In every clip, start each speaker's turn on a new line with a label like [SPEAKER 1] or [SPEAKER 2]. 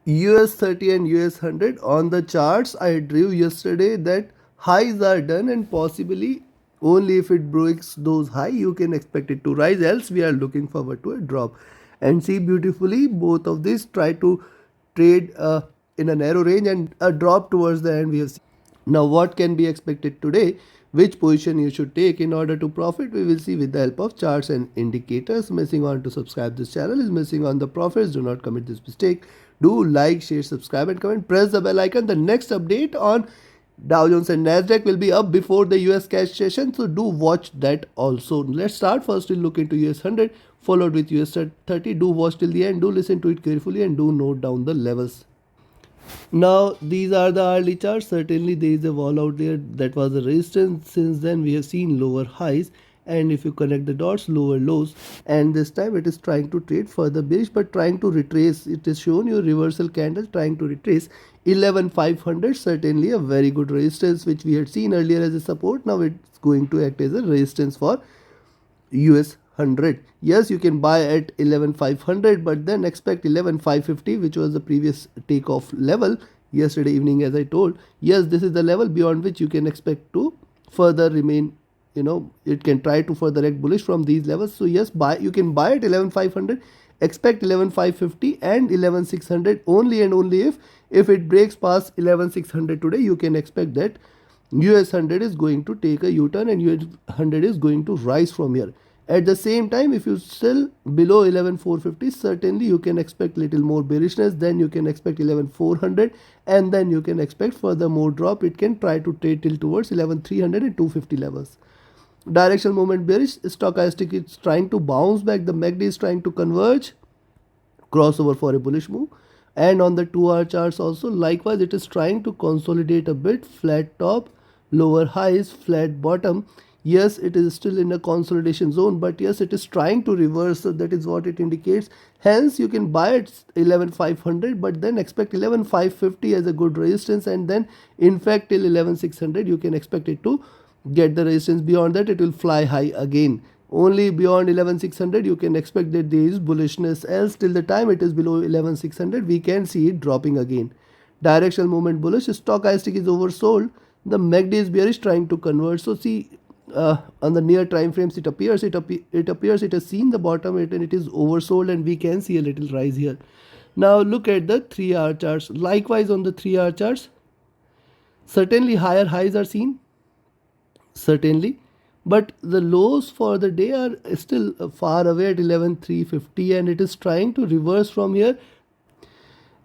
[SPEAKER 1] US30 and US100 on the charts I drew yesterday that highs are done and possibly only if it breaks those high you can expect it to rise, else we are looking forward to a drop. And see beautifully both of these try to trade in a narrow range and a drop towards the end we have seen. Now what can be expected today? Which position you should take in order to profit? We will see with the help of charts and indicators. Missing on to subscribe this channel is missing on the profits. Do not commit this mistake. Do like, share, subscribe and comment. Press the bell icon. The next update on Dow Jones and Nasdaq will be up before the US cash session. So do watch that also. Let's start first. We'll look into US100 followed with US30. Do watch till the end. Do listen to it carefully and do note down the levels. Now these are the hourly charts. Certainly there is a wall out there that was a resistance. Since then we have seen lower highs, and if you connect the dots, lower lows, and this time it is trying to trade further bearish but trying to retrace. It is shown you reversal candle trying to retrace 11,500. Certainly a very good resistance which we had seen earlier as a support. Now it's going to act as a resistance for US100. Yes, you can buy at 11,500 but then expect 11,550 which was the previous takeoff level yesterday evening as I told. Yes, this is the level beyond which you can expect to further remain, it can try to further act bullish from these levels. So yes, you can buy at 11,500, expect 11,550 and 11,600 only and only if it breaks past 11,600 today, you can expect that US100 is going to take a U-turn and US100 is going to rise from here. At the same time, if you still below 11,450, certainly you can expect little more bearishness. Then you can expect 11,400 and then you can expect further more drop. It can try to trade till towards 11,300 and 250 levels. Directional movement bearish. Stochastic is trying to bounce back. The MACD is trying to converge. Crossover for a bullish move. And on the 2-hour charts also, likewise, it is trying to consolidate a bit. Flat top, lower highs, flat bottom. Yes, it is still in a consolidation zone, but yes, it is trying to reverse. So that is what it indicates. Hence, you can buy at 11,500, but then expect 11,550 as a good resistance. And then, in fact, till 11,600, you can expect it to get the resistance. Beyond that, it will fly high again. Only beyond 11,600 you can expect that there is bullishness, else till the time it is below 11,600 we can see it dropping again. Directional movement bullish. Stochastic is oversold. The MACD is bearish trying to convert. So see, on the near time frames it appears it has seen the bottom and it is oversold, and we can see a little rise here. Now look at the 3-hour charts. Likewise on the 3-hour charts, certainly higher highs are seen, certainly, but the lows for the day are still far away at 11,350 and it is trying to reverse from here.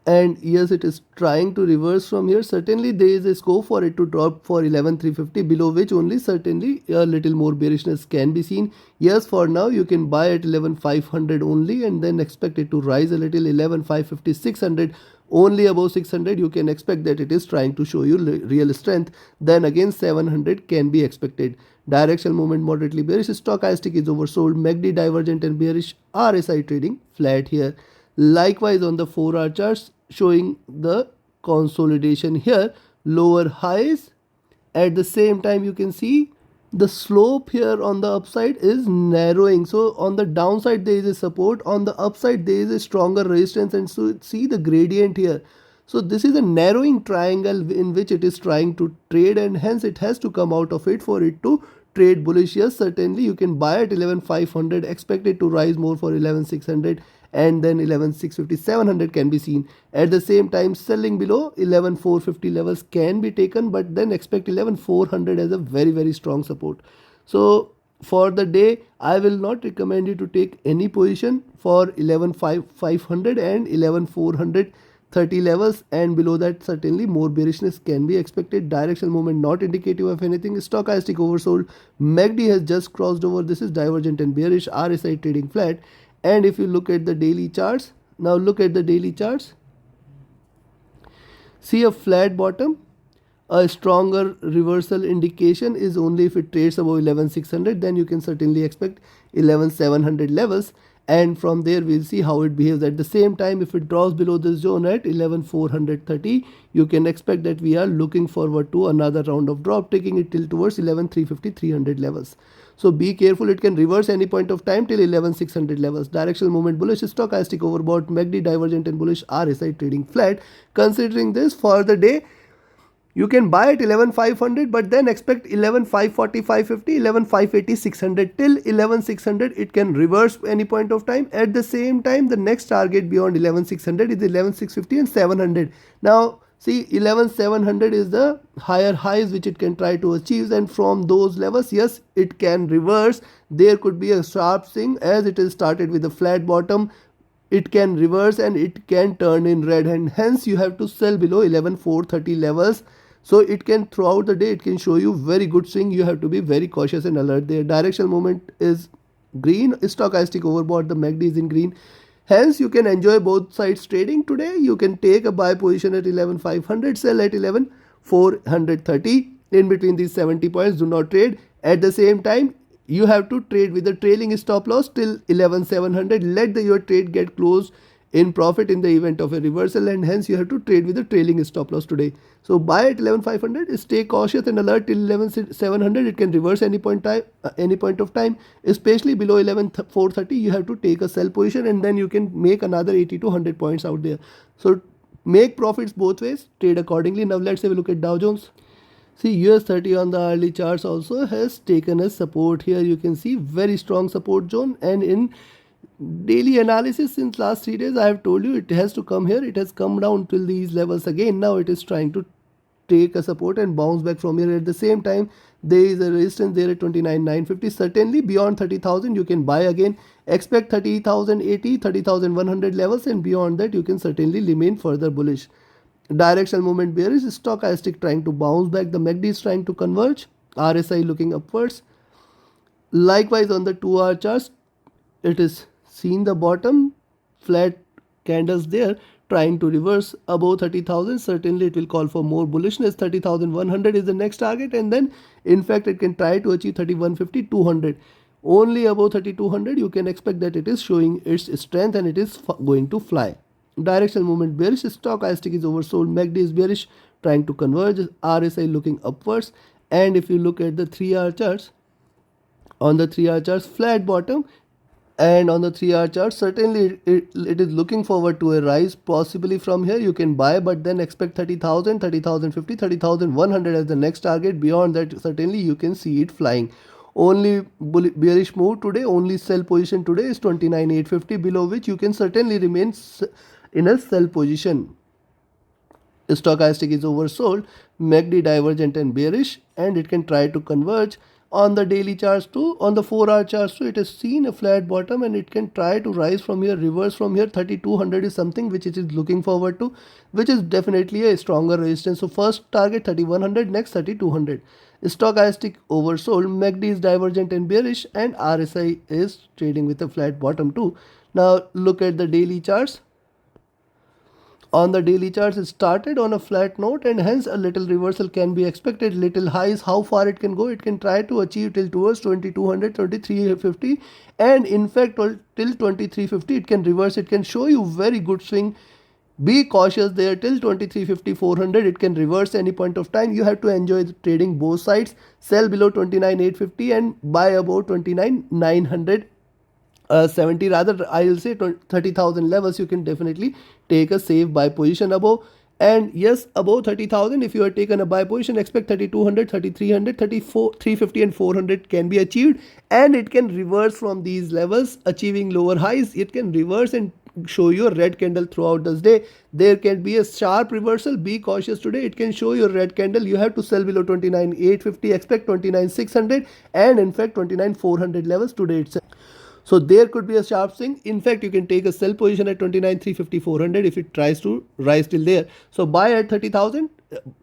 [SPEAKER 1] And yes, it is trying to reverse from here. Certainly there is a scope for it to drop for 11,350, below which only certainly a little more bearishness can be seen. Yes, for now you can buy at 11,500 only and then expect it to rise a little. 11,550, 600, only above 600 you can expect that it is trying to show you real strength. Then again 700 can be expected. Directional movement moderately bearish. Stochastic is oversold. MACD divergent and bearish. RSI trading flat here. Likewise on the 4-hour charts, showing the consolidation here, lower highs. At the same time you can see the slope here on the upside is narrowing. So on the downside there is a support, on the upside there is a stronger resistance, and so see the gradient here. So this is a narrowing triangle in which it is trying to trade, and hence it has to come out of it for it to trade bullish. Yes, certainly you can buy at 11,500, expect it to rise more for 11,600 and then 11,650, 700 can be seen. At the same time, selling below 11,450 levels can be taken, but then expect 11,400 as a very, very strong support. So for the day, I will not recommend you to take any position for 11,500 and 11,430 levels, and below that certainly more bearishness can be expected. Directional movement not indicative of anything. Stochastic oversold. MACD has just crossed over. This is divergent and bearish. RSI trading flat. And if you look at the daily charts, now look at the daily charts, see a flat bottom. A stronger reversal indication is only if it trades above 11,600, then you can certainly expect 11,700 levels, and from there we'll see how it behaves. At the same time, if it draws below this zone at 11,430, you can expect that we are looking forward to another round of drop, taking it till towards 11,350, 300 levels. So be careful, it can reverse any point of time till 11,600 levels. Directional movement bullish, stochastic overbought, MACD divergent and bullish, RSI trading flat. Considering this for the day, you can buy at 11,500 but then expect 11,540, 550, 11,580, 600 till 11,600. It can reverse any point of time. At the same time, the next target beyond 11,600 is 11,650 and 700. Now see, 11,700 is the higher highs which it can try to achieve, and from those levels, yes, it can reverse. There could be a sharp swing as it is started with a flat bottom. It can reverse and it can turn in red, and hence you have to sell below 11,430 levels. So it can, throughout the day, it can show you very good swing. You have to be very cautious and alert there. Directional movement is green, stochastic overbought, the MACD is in green. Hence, you can enjoy both sides trading today. You can take a buy position at 11,500, sell at 11,430. In between these 70 points, do not trade. At the same time, you have to trade with the trailing stop loss till 11,700. Let your trade get closed in profit in the event of a reversal, and hence you have to trade with the trailing stop loss today. So buy at 11,500, stay cautious and alert till 11,700. It can reverse any point of time, especially below 11,430. You have to take a sell position, and then you can make another 80 to 100 points out there. So make profits both ways, trade accordingly. Now let's have a look at Dow Jones. See, US30 on the early charts also has taken a support here. You can see very strong support zone, and in daily analysis since last 3 days I have told you it has to come here. It has come down till these levels again. Now it is trying to take a support and bounce back from here. At the same time, there is a resistance there at 29,950. Certainly beyond 30,000 you can buy again. Expect 30,080, 30,100 levels, and beyond that you can certainly remain further bullish. Directional movement bearish, stochastic trying to bounce back, the MACD is trying to converge, RSI looking upwards. Likewise on the 2-hour charts, it is seen the bottom, flat candles there, trying to reverse above 30,000. Certainly it will call for more bullishness. 30,100 is the next target, and then in fact it can try to achieve 3150, 200. Only above 3200 you can expect that it is showing its strength and it is going to fly. Directional movement bearish, stochastic is oversold, MACD is bearish, trying to converge, RSI looking upwards. And if you look at the 3-hour charts, on the 3-hour charts, flat bottom, and on the 3-hour chart, certainly it is looking forward to a rise. Possibly from here you can buy, but then expect 30,000, 30,050, 30,100 as the next target. Beyond that, certainly you can see it flying. Only bearish move today, only sell position today is 29,850, below which you can certainly remain in a sell position. Stochastic is oversold, MACD divergent and bearish, and it can try to converge. On the daily charts too, on the 4-hour charts too, it has seen a flat bottom and it can try to rise from here, reverse from here. 3,200 is something which it is looking forward to, which is definitely a stronger resistance. So first target 3,100, next 3,200. Stochastic oversold, MACD is divergent and bearish, and RSI is trading with a flat bottom too. Now look at the daily charts. On the daily charts, it started on a flat note, and hence a little reversal can be expected. Little highs, how far it can go, it can try to achieve till towards 2,200, 2,350, and in fact till 2,350 it can reverse. It can show you very good swing. Be cautious there till 2,350, 400. It can reverse any point of time. You have to enjoy the trading both sides. Sell below 29,850 and buy above 29,900. 70 rather, I will say 30,000 levels. You can definitely take a safe buy position above. And yes, above 30,000, if you are taken a buy position, expect 3,200, 3,300, 350 and 400 can be achieved, and it can reverse from these levels, achieving lower highs. It can reverse and show you a red candle throughout this day. There can be a sharp reversal. Be cautious today. It can show you a red candle. You have to sell below 29,850, expect 29,600, and in fact 29,400 levels today itself. So there could be a sharp swing. In fact, you can take a sell position at 29,350, 400 if it tries to rise till there. So buy at 30,000,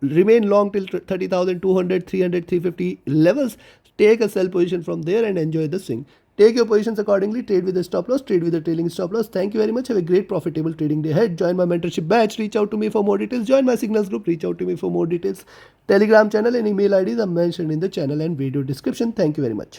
[SPEAKER 1] remain long till 30,200, 300, 350 levels. Take a sell position from there and enjoy the swing. Take your positions accordingly. Trade with a stop loss, trade with a trailing stop loss. Thank you very much. Have a great profitable trading day ahead. Join my mentorship batch. Reach out to me for more details. Join my signals group. Reach out to me for more details. Telegram channel and email IDs are mentioned in the channel and video description. Thank you very much.